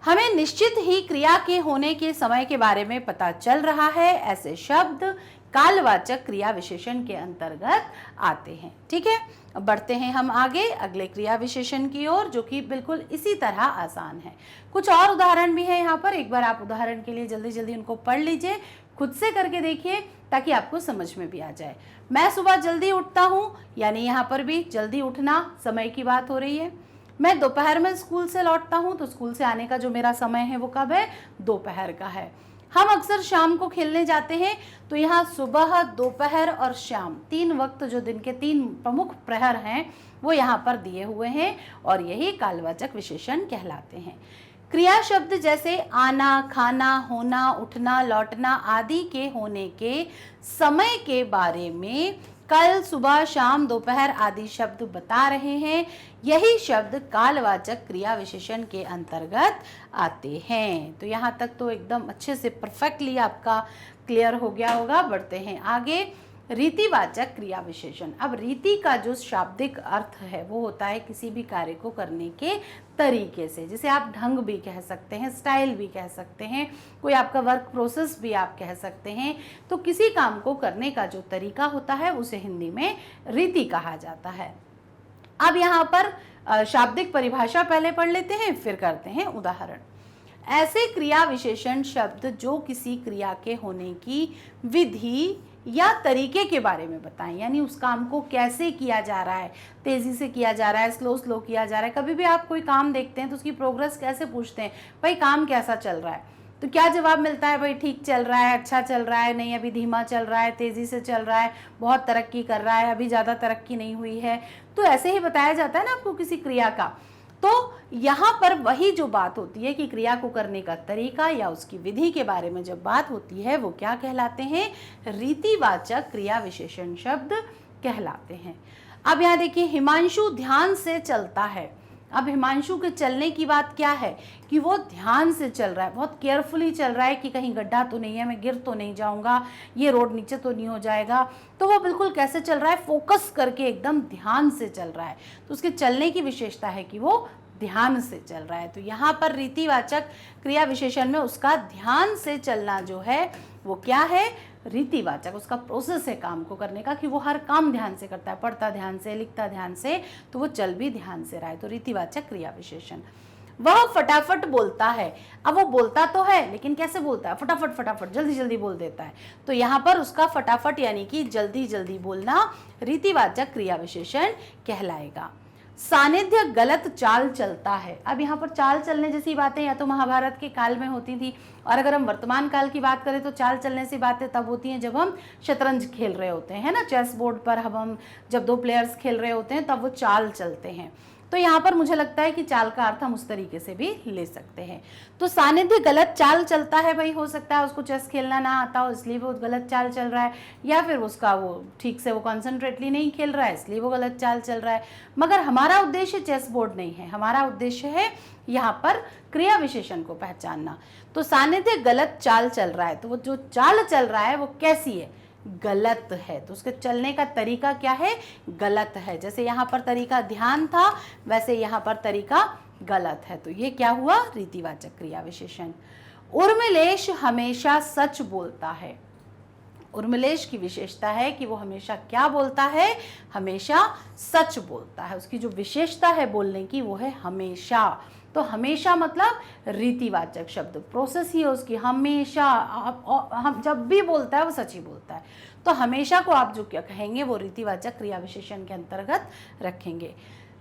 हमें निश्चित ही क्रिया के होने के समय के बारे में पता चल रहा है, ऐसे शब्द कालवाचक क्रिया विशेषण के अंतर्गत आते हैं। ठीक है, अब बढ़ते हैं हम आगे अगले क्रिया विशेषण की ओर, जो कि बिल्कुल इसी तरह आसान है। कुछ और उदाहरण भी है यहाँ पर, एक बार आप उदाहरण के लिए जल्दी जल्दी उनको पढ़ लीजिए, खुद से करके देखिए ताकि आपको समझ में भी आ जाए। मैं सुबह जल्दी उठता हूँ, यानी यहाँ पर भी जल्दी उठना, समय की बात हो रही है। मैं दोपहर में स्कूल से लौटता हूँ, तो स्कूल से आने का जो मेरा समय है वो कब है, दोपहर का है। हम अक्सर शाम को खेलने जाते हैं, तो यहाँ सुबह, दोपहर और शाम, तीन वक्त जो दिन के तीन प्रमुख प्रहर हैं वो यहाँ पर दिए हुए हैं, और यही कालवाचक विशेषण कहलाते हैं। क्रिया शब्द जैसे आना, खाना, होना, उठना, लौटना आदि के होने के समय के बारे में कल, सुबह, शाम, दोपहर आदि शब्द बता रहे हैं, यही शब्द कालवाचक क्रिया विशेषण के अंतर्गत आते हैं। तो यहाँ तक तो एकदम अच्छे से परफेक्टली आपका क्लियर हो गया होगा। बढ़ते हैं आगे, रीतिवाचक क्रिया विशेषण। अब रीति का जो शाब्दिक अर्थ है वो होता है किसी भी कार्य को करने के तरीके से, जिसे आप ढंग भी कह सकते हैं, स्टाइल भी कह सकते हैं, कोई आपका वर्क प्रोसेस भी आप कह सकते हैं। तो किसी काम को करने का जो तरीका होता है उसे हिंदी में रीति कहा जाता है। अब यहाँ पर शाब्दिक परिभाषा पहले पढ़ लेते हैं, फिर करते हैं उदाहरण। ऐसे क्रिया विशेषण शब्द जो किसी क्रिया के होने की विधि या तरीके के बारे में बताएं, यानी उस काम को कैसे किया जा रहा है, तेजी से किया जा रहा है, स्लो किया जा रहा है। कभी भी आप कोई काम देखते हैं तो उसकी प्रोग्रेस कैसे पूछते हैं, भाई काम कैसा चल रहा है, तो क्या जवाब मिलता है, भाई ठीक चल रहा है, अच्छा चल रहा है, नहीं अभी धीमा चल रहा है, तेजी से चल रहा है, बहुत तरक्की कर रहा है, अभी ज़्यादा तरक्की नहीं हुई है। तो ऐसे ही बताया जाता है ना आपको किसी क्रिया का। तो यहाँ पर वही जो बात होती है कि क्रिया को करने का तरीका या उसकी विधि के बारे में जब बात होती है वो क्या कहलाते हैं, रीतिवाचक क्रिया विशेषण शब्द कहलाते हैं। अब यहाँ देखिए, हिमांशु ध्यान से चलता है। अब हिमांशु के चलने की बात क्या है कि वो ध्यान से चल रहा है, बहुत केयरफुली चल रहा है कि कहीं गड्ढा तो नहीं है, मैं गिर तो नहीं जाऊंगा, ये रोड नीचे तो नहीं हो जाएगा। तो वो बिल्कुल कैसे चल रहा है, फोकस करके एकदम ध्यान से चल रहा है। तो उसके चलने की विशेषता है कि वो ध्यान से चल रहा है। तो यहाँ पर रीतिवाचक क्रिया विशेषण में उसका ध्यान से चलना जो है वो क्या है, रीतिवाचक, उसका प्रोसेस है काम को करने का कि वो हर काम ध्यान से करता है, पढ़ता ध्यान से, लिखता ध्यान से, तो वो चल भी ध्यान से रहा है। तो रीतिवाचक क्रिया विशेषण। वह फटाफट बोलता है। अब वो बोलता तो है लेकिन कैसे बोलता है, फटाफट फटाफट, जल्दी जल्दी बोल देता है। तो यहाँ पर उसका फटाफट यानी कि जल्दी जल्दी बोलना रीतिवाचक क्रिया विशेषण कहलाएगा। सानिध्य गलत चाल चलता है। अब यहाँ पर चाल चलने जैसी बातें या तो महाभारत के काल में होती थी, और अगर हम वर्तमान काल की बात करें तो चाल चलने से बातें तब होती हैं जब हम शतरंज खेल रहे होते हैं ना, चेस बोर्ड पर हम जब दो प्लेयर्स खेल रहे होते हैं तब वो चाल चलते हैं। तो यहाँ पर मुझे लगता है कि चाल का अर्थ हम उस तरीके से भी ले सकते हैं। तो सानिध्य गलत चाल चलता है, भाई हो सकता है उसको चेस खेलना ना आता हो इसलिए वो गलत चाल चल रहा है, या फिर उसका वो ठीक से वो कॉन्सेंट्रेटली नहीं खेल रहा है इसलिए वो गलत चाल चल रहा है। मगर हमारा उद्देश्य चेस बोर्ड नहीं है, हमारा उद्देश्य है यहाँ पर क्रिया विशेषण को पहचानना। तो सानिध्य गलत चाल चल रहा है, तो वो जो चाल चल रहा है वो कैसी है, गलत है। तो उसके चलने का तरीका क्या है, गलत है। जैसे यहाँ पर तरीका ध्यान था वैसे यहाँ पर तरीका गलत है। तो ये क्या हुआ, रीतिवाचक क्रिया विशेषण। उर्मिलेश हमेशा सच बोलता है। उर्मिलेश की विशेषता है कि वो हमेशा क्या बोलता है, हमेशा सच बोलता है। उसकी जो विशेषता है बोलने की वो है हमेशा। तो हमेशा मतलब रीतिवाचक शब्द, प्रोसेस ही है उसकी, हमेशा, हम जब भी बोलता है वो सच ही बोलता है। तो हमेशा को आप जो क्या कहेंगे वो रीतिवाचक क्रिया विशेषण के अंतर्गत रखेंगे।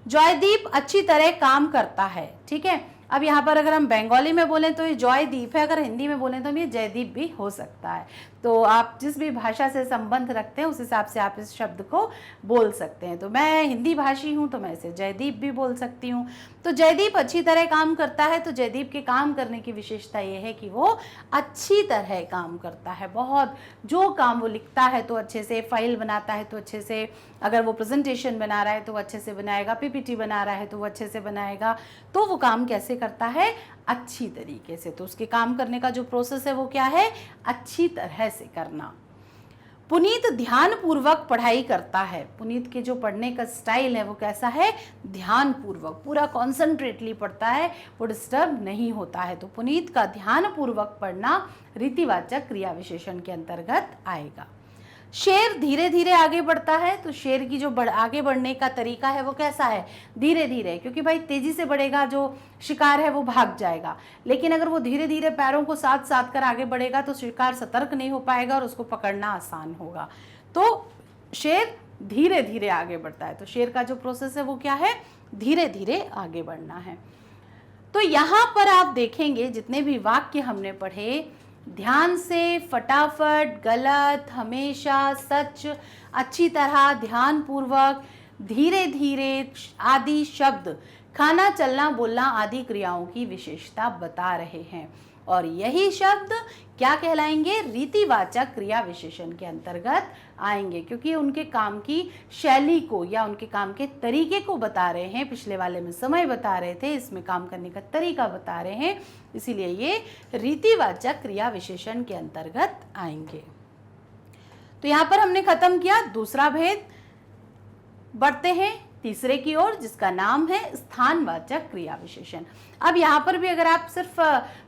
जॉयदीप अच्छी तरह काम करता है, ठीक है। अब यहाँ पर अगर हम बंगाली में बोलें तो ये जॉयदीप है, अगर हिंदी में बोलें तो ये जयदीप भी हो सकता है। तो आप जिस भी भाषा से संबंध रखते हैं उस हिसाब से आप इस शब्द को बोल सकते हैं। तो मैं हिंदी भाषी हूँ तो मैं इसे जयदीप भी बोल सकती हूँ। तो जयदीप अच्छी तरह काम करता है, तो जयदीप के काम करने की विशेषता ये है कि वो अच्छी तरह काम करता है। बहुत जो काम वो लिखता है तो अच्छे से, फाइल बनाता है तो अच्छे से, अगर वो प्रेजेंटेशन बना रहा है तो अच्छे से बनाएगा, पीपीटी बना रहा है तो वो अच्छे से बनाएगा। तो वो काम कैसे करता है, अच्छी तरीके से। तो उसके काम करने का जो प्रोसेस है वो क्या है, अच्छी तरह से करना। पुनीत ध्यान पूर्वक पढ़ाई करता है। पुनीत के जो पढ़ने का स्टाइल है वो कैसा है, ध्यान पूर्वक, पूरा कॉन्सेंट्रेटली पढ़ता है, वो डिस्टर्ब नहीं होता है। तो पुनीत का ध्यान पूर्वक पढ़ना रीतिवाचक क्रिया विशेषण के अंतर्गत आएगा। शेर धीरे धीरे आगे बढ़ता है। तो शेर की जो आगे बढ़ने का तरीका है वो कैसा है, धीरे धीरे, क्योंकि भाई तेजी से बढ़ेगा जो शिकार है वो भाग जाएगा। लेकिन अगर वो धीरे धीरे पैरों को साथ साथ कर आगे बढ़ेगा तो शिकार सतर्क नहीं हो पाएगा और उसको पकड़ना आसान होगा। तो शेर धीरे धीरे आगे बढ़ता है। तो शेर का जो प्रोसेस है वो क्या है, धीरे धीरे आगे बढ़ना है। तो यहाँ पर आप देखेंगे जितने भी वाक्य हमने पढ़े, ध्यान से, फटाफट, गलत, हमेशा, सच, अच्छी तरह, ध्यान पूर्वक, धीरे धीरे आदि शब्द खाना, चलना, बोलना आदि क्रियाओं की विशेषता बता रहे हैं। और यही शब्द क्या कहलाएंगे, रीतिवाचक क्रिया विशेषण के अंतर्गत आएंगे, क्योंकि उनके काम की शैली को या उनके काम के तरीके को बता रहे हैं। पिछले वाले में समय बता रहे थे, इसमें काम करने का तरीका बता रहे हैं, इसीलिए ये रीतिवाचक क्रिया विशेषण के अंतर्गत आएंगे। तो यहाँ पर हमने खत्म किया दूसरा भेद। बढ़ते हैं तीसरे की ओर, जिसका नाम है स्थानवाचक क्रिया विशेषण। अब यहाँ पर भी अगर आप सिर्फ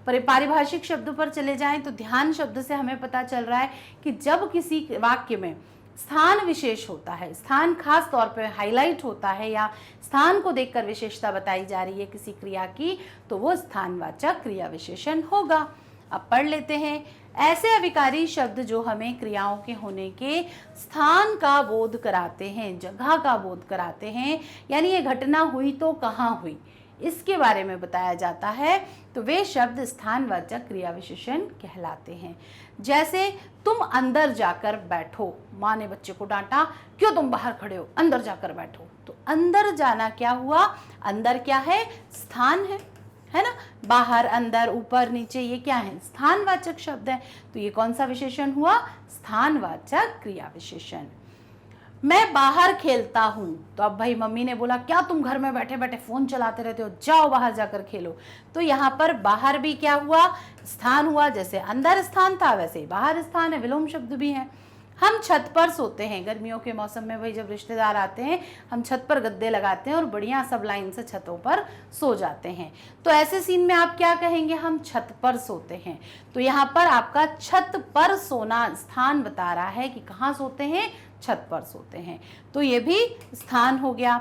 पारिभाषिक शब्दों पर चले जाएं तो ध्यान शब्द से हमें पता चल रहा है कि जब किसी वाक्य में स्थान विशेष होता है, स्थान खास तौर पे हाईलाइट होता है या स्थान को देखकर विशेषता बताई जा रही है किसी क्रिया की, तो वो स्थानवाचक क्रिया विशेषण होगा। अब पढ़ लेते हैं। ऐसे अविकारी शब्द जो हमें क्रियाओं के होने के स्थान का बोध कराते हैं, जगह का बोध कराते हैं, यानी ये घटना हुई तो कहाँ हुई इसके बारे में बताया जाता है, तो वे शब्द स्थानवाचक क्रिया विशेषण कहलाते हैं। जैसे तुम अंदर जाकर बैठो, माँ ने बच्चे को डांटा, क्यों तुम बाहर खड़े हो, अंदर जाकर बैठो। तो अंदर जाना क्या हुआ? अंदर क्या है? स्थान है ना? बाहर, अंदर, ऊपर, नीचे, ये क्या है? स्थानवाचक शब्द है। तो ये कौन सा विशेषण हुआ? स्थानवाचक क्रिया विशेषण। मैं बाहर खेलता हूं। तो अब भाई मम्मी ने बोला क्या तुम घर में बैठे बैठे फोन चलाते रहते हो, जाओ बाहर जाकर खेलो। तो यहाँ पर बाहर भी क्या हुआ? स्थान हुआ। जैसे अंदर स्थान था वैसे ही बाहर स्थान है, विलोम शब्द भी है। हम छत पर सोते हैं। गर्मियों के मौसम में भाई जब रिश्तेदार आते हैं हम छत पर गद्दे लगाते हैं और बढ़िया सब लाइन से छतों पर सो जाते हैं। तो ऐसे सीन में आप क्या कहेंगे? हम छत पर सोते हैं। तो यहाँ पर आपका छत पर सोना स्थान बता रहा है कि कहाँ सोते हैं? छत पर सोते हैं। तो ये भी स्थान हो गया।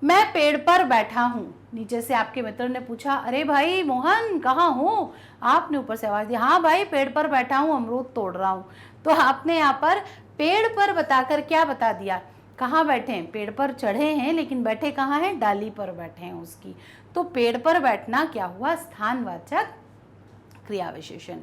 मैं पेड़ पर बैठा हूँ। नीचे से आपके मित्र ने पूछा अरे भाई मोहन कहाँ हो? आपने ऊपर से आवाज दी हाँ भाई पेड़ पर बैठा हूँ, अमरूद तोड़ रहा हूँ। तो आपने यहाँ पर पेड़ पर बताकर क्या बता दिया? कहाँ बैठे हैं? पेड़ पर चढ़े हैं लेकिन बैठे कहाँ हैं? डाली पर बैठे हैं उसकी। तो पेड़ पर बैठना क्या हुआ? स्थानवाचक क्रिया विशेषण।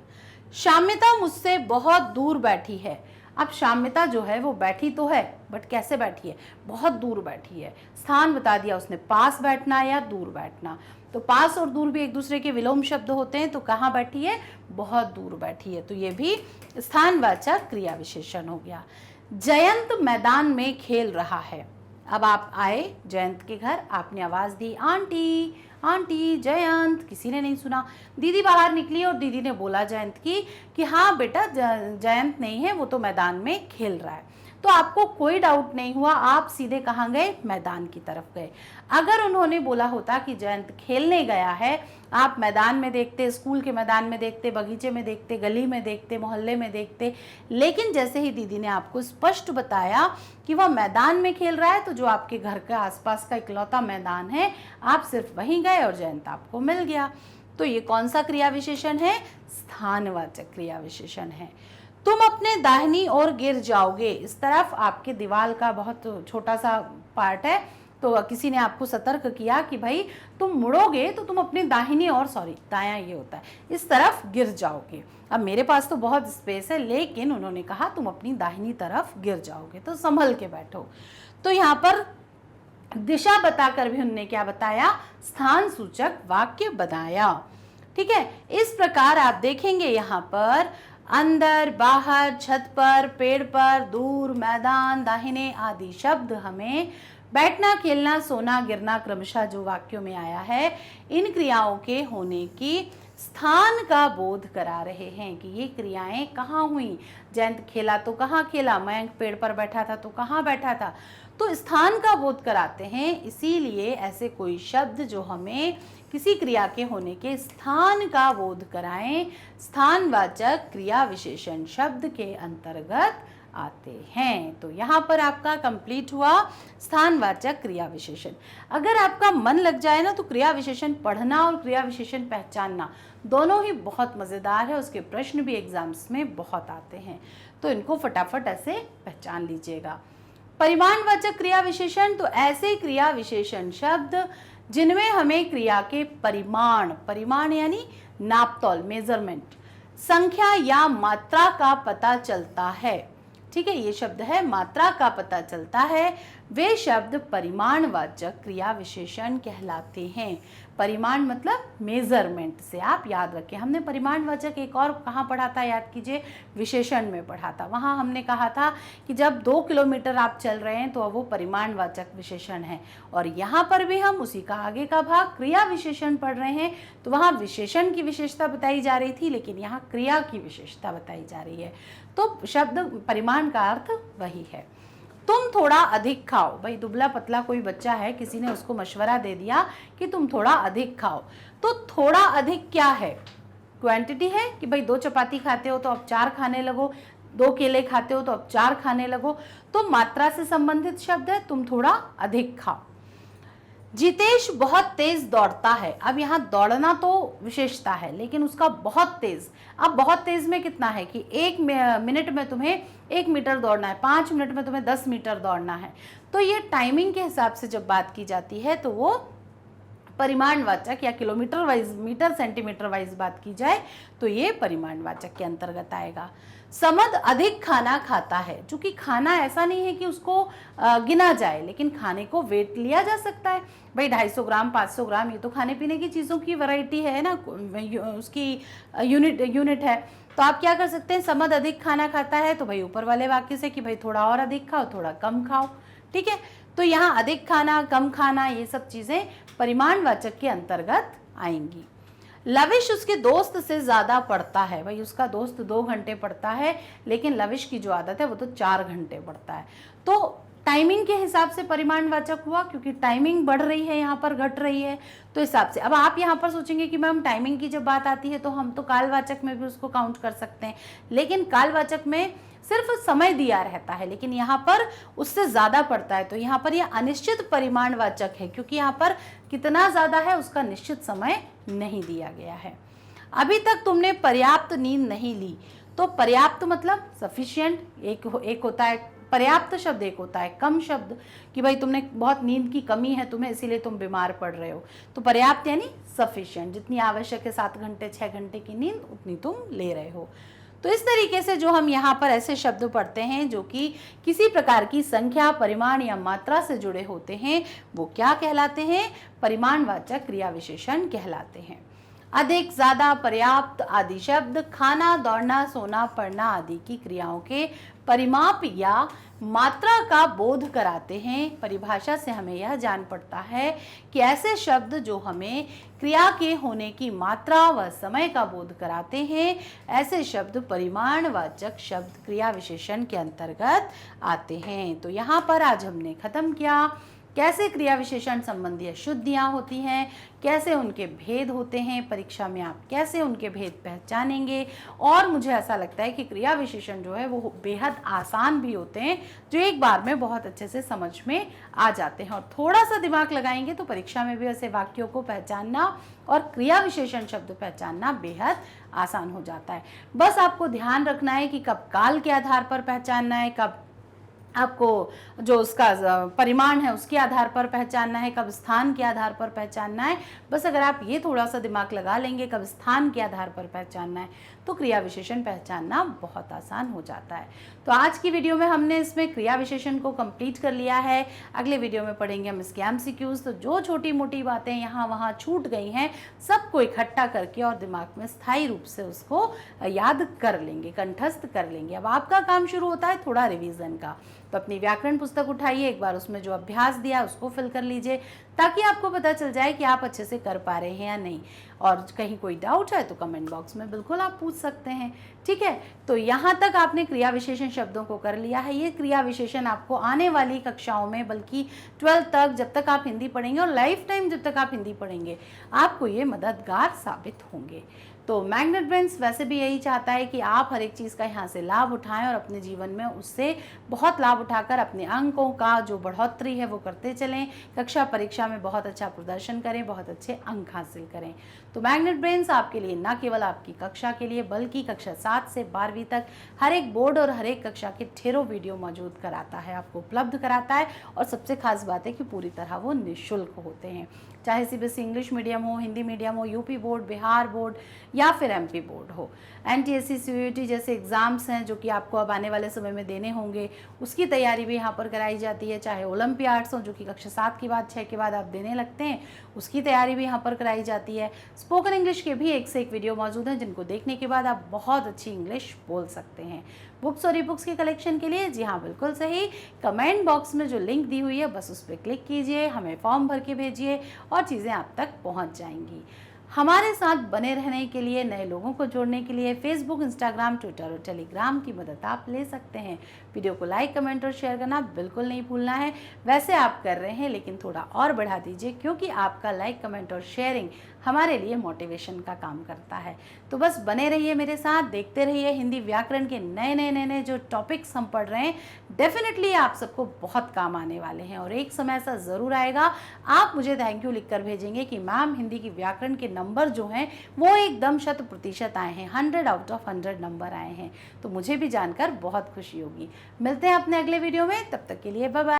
शाम्यता मुझसे बहुत दूर बैठी है। अब शाम्यता जो है वो बैठी तो है बट कैसे बैठी है? बहुत दूर बैठी है। स्थान बता दिया उसने, पास बैठना या दूर बैठना। तो पास और दूर भी एक दूसरे के विलोम शब्द होते हैं। तो कहाँ बैठी है? बहुत दूर बैठी है। तो ये भी स्थानवाचक क्रिया विशेषण हो गया। जयंत मैदान में खेल रहा है। अब आप आए जयंत के घर, आपने आवाज दी आंटी आंटी जयंत, किसी ने नहीं सुना। दीदी बाहर निकली और दीदी ने बोला जयंत की कि हाँ बेटा जयंत नहीं है, वो तो मैदान में खेल रहा है। तो आपको कोई डाउट नहीं हुआ, आप सीधे कहाँ गए? मैदान की तरफ गए। अगर उन्होंने बोला होता कि जयंत खेलने गया है, आप मैदान में देखते, स्कूल के मैदान में देखते, बगीचे में देखते, गली में देखते, मोहल्ले में देखते, लेकिन जैसे ही दीदी ने आपको स्पष्ट बताया कि वह मैदान में खेल रहा है, तो जो आपके घर के आसपास का इकलौता मैदान है, आप सिर्फ वहीं गए और जयंत आपको मिल गया। तो ये कौन सा क्रिया विशेषण है? स्थानवाचक क्रिया विशेषण है। तुम अपने दाहिनी ओर गिर जाओगे। इस तरफ आपके दीवार का बहुत छोटा सा पार्ट है, तो किसी ने आपको सतर्क किया कि भाई तुम मुड़ोगे तो तुम अपनी दाहिनी ओर, सॉरी दायां ये होता है, इस तरफ गिर जाओगे। अब मेरे पास तो बहुत स्पेस है, लेकिन उन्होंने कहा तुम अपनी दाहिनी तरफ गिर जाओगे, तो संभल के बैठो। तो यहाँ पर दिशा बताकर भी उन्होंने क्या बताया? स्थान सूचक वाक्य बनाया। ठीक है, इस प्रकार आप देखेंगे यहाँ पर अंदर, बाहर, छत पर, पेड़ पर, दूर, मैदान, दाहिने आदि शब्द हमें बैठना, खेलना, सोना, गिरना क्रमशः जो वाक्यों में आया है, इन क्रियाओं के होने की स्थान का बोध करा रहे हैं कि ये क्रियाएं कहाँ हुई। जयंत खेला तो कहाँ खेला, मयंक पेड़ पर बैठा था तो कहाँ बैठा था। तो स्थान का बोध कराते हैं, इसीलिए ऐसे कोई शब्द जो हमें किसी क्रिया के होने के स्थान का बोध कराएं, स्थानवाचक क्रिया विशेषण शब्द के अंतर्गत आते हैं। तो यहाँ पर आपका कंप्लीट हुआ स्थानवाचक क्रिया विशेषण। अगर आपका मन लग जाए ना तो क्रिया विशेषण पढ़ना और क्रिया विशेषण पहचानना दोनों ही बहुत मज़ेदार है। उसके प्रश्न भी एग्जाम्स में बहुत आते हैं, तो इनको फटाफट ऐसे पहचान लीजिएगा। परिमाणवाचक क्रिया विशेषण, तो ऐसे क्रिया विशेषण शब्द जिनमें हमें क्रिया के परिमाण, परिमाण यानी नापतोल, मेजरमेंट, संख्या या मात्रा का पता चलता है। ठीक है, ये शब्द है मात्रा का पता चलता है, वे शब्द परिमाणवाचक क्रिया विशेषण कहलाते हैं। परिमाण मतलब मेजरमेंट से आप याद रखें। हमने परिमाणवाचक एक और कहाँ पढ़ा था, याद कीजिए, विशेषण में पढ़ा था। वहाँ हमने कहा था कि जब 2 किलोमीटर आप चल रहे हैं तो वो परिमाणवाचक विशेषण है। और यहाँ पर भी हम उसी का आगे का भाग क्रिया विशेषण पढ़ रहे हैं, तो वहाँ विशेषण की विशेषता बताई जा रही थी, लेकिन यहाँ क्रिया की विशेषता बताई जा रही है। तो शब्द परिमाण का अर्थ वही है। तुम थोड़ा अधिक खाओ। भाई दुबला पतला कोई बच्चा है, किसी ने उसको मशवरा दे दिया कि तुम थोड़ा अधिक खाओ, तो थोड़ा अधिक क्या है? क्वांटिटी है कि भाई 2 चपाती खाते हो तो अब 4 खाने लगो, 2 केले खाते हो तो अब 4 खाने लगो। तो मात्रा से संबंधित शब्द है, तुम थोड़ा अधिक खाओ। जितेश बहुत तेज दौड़ता है। अब यहाँ दौड़ना तो विशेषता है, लेकिन उसका बहुत तेज, अब बहुत तेज में कितना है कि 1 मिनट में तुम्हें 1 मीटर दौड़ना है, 5 मिनट में तुम्हें 10 मीटर दौड़ना है। तो ये टाइमिंग के हिसाब से जब बात की जाती है तो वो परिमाणवाचक या kilometre wise, metre centimetre wise बात की जाए तो ये परिमाणवाचक के अंतर्गत आएगा। समद अधिक खाना खाता है, चूंकि खाना ऐसा नहीं है कि उसको गिना जाए, लेकिन खाने को वेट लिया जा सकता है। भाई 250 ग्राम 500 ग्राम ये तो खाने पीने की चीज़ों की वैरायटी है ना, उसकी यूनिट है। तो आप क्या कर सकते हैं, समद अधिक खाना खाता है तो भाई ऊपर वाले वाक्य से कि भाई थोड़ा और अधिक खाओ, थोड़ा कम खाओ। ठीक है, तो यहाँ अधिक खाना, कम खाना, ये सब चीज़ें परिमाणवाचक के अंतर्गत आएंगी। लविश उसके दोस्त से ज़्यादा पढ़ता है, भाई उसका दोस्त 2 घंटे पढ़ता है, लेकिन लविश की जो आदत है वो तो 4 घंटे पढ़ता है। तो टाइमिंग के हिसाब से परिमाणवाचक हुआ, क्योंकि टाइमिंग बढ़ रही है, यहाँ पर घट रही है, तो हिसाब से। अब आप यहाँ पर सोचेंगे कि मैम टाइमिंग की जब बात आती है तो हम तो कालवाचक में भी उसको काउंट कर सकते हैं, लेकिन कालवाचक में सिर्फ समय दिया रहता है, लेकिन यहाँ पर उससे ज़्यादा पड़ता है, तो यहाँ पर यह अनिश्चित परिमाणवाचक है, क्योंकि यहाँ पर कितना ज़्यादा है उसका निश्चित समय नहीं दिया गया है। अभी तक तुमने पर्याप्त नींद नहीं ली, तो पर्याप्त मतलब सफिशिएंट एक होता है, पर्याप्त शब्द एक होता है कम शब्द, कि भाई तुमने बहुत नींद की कमी है तुम्हें, इसीलिए तुम बीमार पड़ रहे हो। तो पर्याप्त यानी सफिशिएंट, जितनी आवश्यक है 7 घंटे 6 घंटे की नींद उतनी तुम ले रहे हो। तो इस तरीके से जो हम यहाँ पर ऐसे शब्द पढ़ते हैं जो कि किसी प्रकार की संख्या, परिमाण या मात्रा से जुड़े होते हैं, वो क्या कहलाते हैं, परिमाणवाचक क्रिया विशेषण कहलाते हैं। अधिक, ज्यादा, पर्याप्त आदि शब्द खाना, दौड़ना, सोना, पढ़ना आदि की क्रियाओं के परिमाप या मात्रा का बोध कराते हैं। परिभाषा से हमें यह जान पड़ता है कि ऐसे शब्द जो हमें क्रिया के होने की मात्रा व समय का बोध कराते हैं, ऐसे शब्द परिमाणवाचक शब्द क्रिया विशेषण के अंतर्गत आते हैं। तो यहाँ पर आज हमने खत्म किया कैसे क्रिया विशेषण संबंधी अशुद्धियाँ होती हैं, कैसे उनके भेद होते हैं, परीक्षा में आप कैसे उनके भेद पहचानेंगे। और मुझे ऐसा लगता है कि क्रिया विशेषण जो है वो बेहद आसान भी होते हैं, जो एक बार में बहुत अच्छे से समझ में आ जाते हैं, और थोड़ा सा दिमाग लगाएंगे तो परीक्षा में भी ऐसे वाक्यों को पहचानना और क्रिया विशेषण शब्द पहचानना बेहद आसान हो जाता है। बस आपको ध्यान रखना है कि कब काल के आधार पर पहचानना है, कब आपको जो उसका परिमाण है उसके आधार पर पहचानना है, कब स्थान के आधार पर पहचानना है। बस अगर आप ये थोड़ा सा दिमाग लगा लेंगे कब स्थान के आधार पर पहचानना है, तो क्रिया विशेषण पहचानना बहुत आसान हो जाता है। तो आज की वीडियो में हमने इसमें क्रिया विशेषण को कंप्लीट कर लिया है। अगले वीडियो में पढ़ेंगे हम इसके एमसीक्यूज। तो जो छोटी मोटी बातें यहाँ वहाँ छूट गई हैं, सबको इकट्ठा करके और दिमाग में स्थायी रूप से उसको याद कर लेंगे, कंठस्थ कर लेंगे। अब आपका काम शुरू होता है थोड़ा रिवीजन का। तो अपनी व्याकरण पुस्तक उठाइए, एक बार उसमें जो अभ्यास दिया उसको फिल कर लीजिए, ताकि आपको पता चल जाए कि आप अच्छे से कर पा रहे हैं या नहीं। और कहीं कोई डाउट है तो कमेंट बॉक्स में बिल्कुल आप पूछ सकते हैं। ठीक है, तो यहाँ तक आपने क्रिया विशेषण शब्दों को कर लिया है। ये क्रिया विशेषण आपको आने वाली कक्षाओं में, बल्कि 12th तक जब तक आप हिंदी पढ़ेंगे और लाइफ टाइम जब तक आप हिंदी पढ़ेंगे, आपको ये मददगार साबित होंगे। तो मैग्नेट ब्रेन्स वैसे भी यही चाहता है कि आप हर एक चीज़ का यहाँ से लाभ उठाएं और अपने जीवन में उससे बहुत लाभ उठाकर अपने अंकों का जो बढ़ोतरी है वो करते चलें, कक्षा परीक्षा में बहुत अच्छा प्रदर्शन करें, बहुत अच्छे अंक हासिल करें। तो मैग्नेट ब्रेन्स आपके लिए न केवल आपकी कक्षा के लिए, बल्कि कक्षा 7 से 12वीं तक हर एक बोर्ड और हर एक कक्षा के ढेरों वीडियो मौजूद कराता है, आपको उपलब्ध कराता है। और सबसे खास बात है कि पूरी तरह वो निःशुल्क होते हैं, चाहे सीबीएसई इंग्लिश मीडियम हो, हिंदी मीडियम हो, यूपी बोर्ड, बिहार बोर्ड या फिर एमपी बोर्ड हो। एनटीएससी सीयूईटी जैसे एग्ज़ाम्स हैं जो कि आपको अब आने वाले समय में देने होंगे, उसकी तैयारी भी यहाँ पर कराई जाती है। चाहे ओलंपियाड्स हो जो कि कक्षा 7 के बाद 6 के बाद आप देने लगते हैं, उसकी तैयारी भी यहाँ पर कराई जाती है। स्पोकन इंग्लिश के भी एक से एक वीडियो मौजूद हैं जिनको देखने के बाद आप बहुत अच्छी इंग्लिश बोल सकते हैं। बुक्स और ई बुक्स के कलेक्शन के लिए, जी हाँ बिल्कुल सही, कमेंट बॉक्स में जो लिंक दी हुई है बस उस पर क्लिक कीजिए, हमें फॉर्म भर के भेजिए और चीज़ें आप तक पहुँच जाएंगी। हमारे साथ बने रहने के लिए, नए लोगों को जोड़ने के लिए फेसबुक, इंस्टाग्राम, ट्विटर और टेलीग्राम की मदद आप ले सकते हैं। वीडियो को लाइक, कमेंट और शेयर करना बिल्कुल नहीं भूलना है। वैसे आप कर रहे हैं लेकिन थोड़ा और बढ़ा दीजिए, क्योंकि आपका लाइक, कमेंट और शेयरिंग हमारे लिए मोटिवेशन का काम करता है। तो बस बने रहिए मेरे साथ, देखते रहिए हिंदी व्याकरण के नए नए जो टॉपिक्स हम पढ़ रहे हैं, डेफिनेटली आप सबको बहुत काम आने वाले हैं। और एक समय ऐसा ज़रूर आएगा, आप मुझे थैंक यू लिखकर भेजेंगे कि मैम हिंदी की व्याकरण के नंबर जो हैं वो एकदम 100% आए हैं, 100 आउट ऑफ 100 नंबर आए हैं। तो मुझे भी जानकर बहुत खुशी होगी। मिलते हैं अपने अगले वीडियो में, तब तक के लिए बाय बाय।